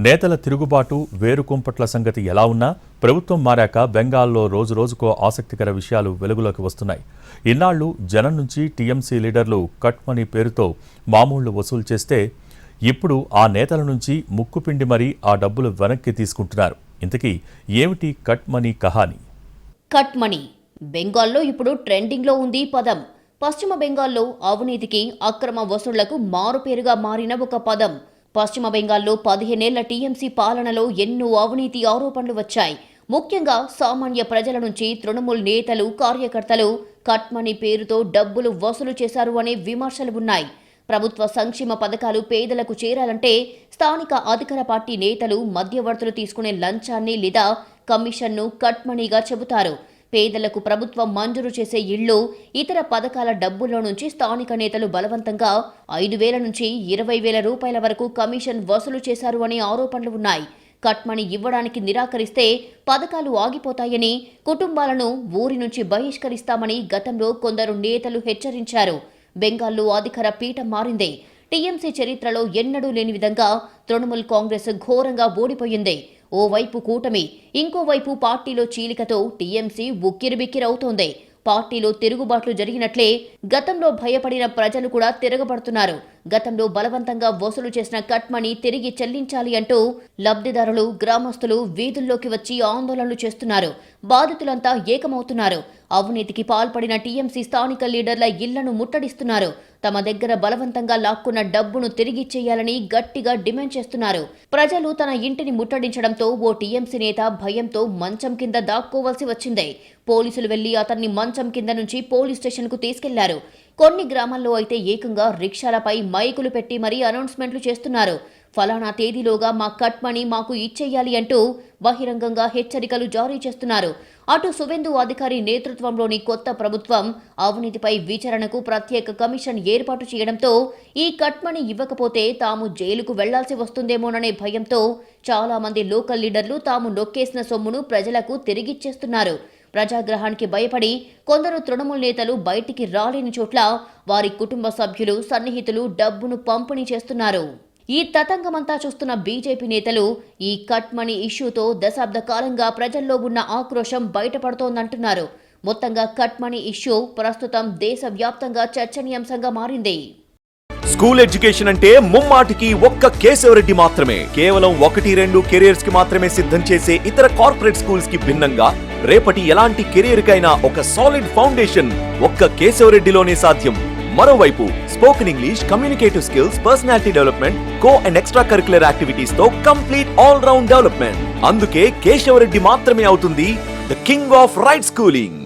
నేతల తిరుగుబాటు వేరుకుంపట్ల సంగతి ఎలా ఉన్నా ప్రభుత్వం మారాక బెంగాల్లో రోజురోజుకో ఆసక్తికర విషయాలు వెలుగులోకి వస్తున్నాయి. ఇన్నాళ్లు జనం నుంచి టీఎంసీ లీడర్లు కట్ మనీ పేరుతో మామూళ్లు వసూలు చేస్తే ఇప్పుడు ఆ నేతల నుంచి ముక్కుపిండి మరీ ఆ డబ్బులు వెనక్కి తీసుకుంటున్నారు. ఇంతకీ ఏమిటి కట్ మనీ కహాని? కట్ మనీ బెంగాల్లో ఇప్పుడు ట్రెండింగ్లో ఉంది పదం. పశ్చిమ బెంగాల్లో అవినీతికి అక్రమ వసూళ్లకు మారుపేరుగా మారిన ఒక పదం. పశ్చిమ బెంగాల్లో 15 ఏళ్ల టీఎంసీ పాలనలో ఎన్నో అవినీతి ఆరోపణలు వచ్చాయి. ముఖ్యంగా సామాన్య ప్రజల నుంచి తృణమూల్ నేతలు, కార్యకర్తలు కట్ మనీ పేరుతో డబ్బులు వసూలు చేశారు అనే విమర్శలు ఉన్నాయి. ప్రభుత్వ సంక్షేమ పథకాలు పేదలకు చేరాలంటే స్థానిక అధికార పార్టీ నేతలు మధ్యవర్తులు తీసుకునే లంచాన్ని లేదా కమిషన్ను కట్ మనీగా చెబుతారు. పేదలకు ప్రభుత్వం మంజూరు చేసే ఇళ్లు, ఇతర పథకాల డబ్బుల్లో నుంచి స్థానిక నేతలు బలవంతంగా 5,000 నుంచి 20,000 రూపాయల వరకు కమిషన్ వసూలు చేశారు అనే ఆరోపణలు ఉన్నాయి. కట్ మనీ ఇవ్వడానికి నిరాకరిస్తే పథకాలు ఆగిపోతాయని, కుటుంబాలను ఊరి నుంచి బహిష్కరిస్తామని గతంలో కొందరు నేతలు హెచ్చరించారు. బెంగాల్లో అధికార పీఠం మారింది. టీఎంసీ చరిత్రలో ఎన్నడూ లేని విధంగా తృణమూల్ కాంగ్రెస్ ఘోరంగా ఓడిపోయింది. ఓవైపు కూటమి, ఇంకోవైపు పార్టీలో చీలికతో టీఎంసీ ఉక్కిరిబిక్కిరవుతోంది. పార్టీలో తిరుగుబాట్లు జరిగినట్లే గతంలో భయపడిన ప్రజలు కూడా తిరగబడుతున్నారు. గతంలో బలవంతంగా వసూలు చేసిన కట్ మనీ తిరిగి చెల్లించాలి అంటూ లబ్ధిదారులు, గ్రామస్తులు వీధుల్లోకి వచ్చి ఆందోళనలు చేస్తున్నారు. బాధితులంతా ఏకమవుతున్నారు. అవినీతికి పాల్పడిన టీఎంసీ స్థానిక లీడర్ల ఇళ్లను ముట్టడిస్తున్నారు. తమ దగ్గర బలవంతంగా లాక్కున్న డబ్బును తిరిగి చేయాలని గట్టిగా డిమాండ్ చేస్తున్నారు. ప్రజలు తన ఇంటిని ముట్టడించడంతో ఓ టీఎంసీ నేత భయంతో మంచం కింద దాక్కోవలసి వచ్చింది. పోలీసులు వెళ్లి అతన్ని మంచం కింద నుంచి పోలీస్ స్టేషన్కు తీసుకెళ్లారు. కొన్ని గ్రామాల్లో అయితే ఏకంగా రిక్షాలపై మైకులు పెట్టి మరీ అనౌన్స్మెంట్లు చేస్తున్నారు. ఫలానా తేదీలోగా మా కట్ మనీ మాకు ఇచ్చేయాలి అంటూ బహిరంగంగా హెచ్చరికలు జారీ చేస్తున్నారు. అటు సువేందు అధికారి నేతృత్వంలోని కొత్త ప్రభుత్వం అవినీతిపై విచారణకు ప్రత్యేక కమిషన్ ఏర్పాటు చేయడంతో ఈ కట్ మనీ ఇవ్వకపోతే తాము జైలుకు వెళ్లాల్సి వస్తుందేమోననే భయంతో చాలా మంది లోకల్ లీడర్లు తాము నొక్కేసిన సొమ్మును ప్రజలకు తిరిగిచ్చేస్తున్నారు. ప్రజాగ్రహానికి భయపడి కొందరు తృణమూల్ నేతలు బయటికి రాలేని చోట్ల వారి కుటుంబ సభ్యులు, సన్నిహితులు డబ్బును పంపిణీ చేస్తున్నారు. ఈ తతంగమంతా చూస్తున్న బీజేపీ నేతలు ఈ కట్ మనీ ఇష్యూతో దశాబ్ద కాలంగా ప్రజల్లో ఉన్న ఆక్రోశం బయటపడుతోందంటున్నారు. మొత్తంగా కట్ మనీ ఇష్యూ ప్రస్తుతం దేశవ్యాప్తంగా చర్చనీయాంశంగా మారింది. స్కూల్ ఎడ్యుకేషన్ అంటే ముమ్మాటికి ఒక్క కేశవరెడ్డి మాత్రమే. కేవలం 1-2 కెరియర్స్ కి మాత్రమే సిద్ధం చేసే ఇతర కార్పొరేట్ స్కూల్స్ కి భిన్నంగా రేపటి ఎలాంటి కెరియర్ కైనా ఒక సాలిడ్ ఫౌండేషన్ ఒక్క కేశవరెడ్డిలోనే సాధ్యం. మరోవైపు spoken English, communicative skills, personality development, co and extra curricular activities తో కంప్లీట్ ఆల్ రౌండ్ డెవలప్మెంట్. అందుకే కేశవరెడ్డి మాత్రమే అవుతుంది the king of right schooling.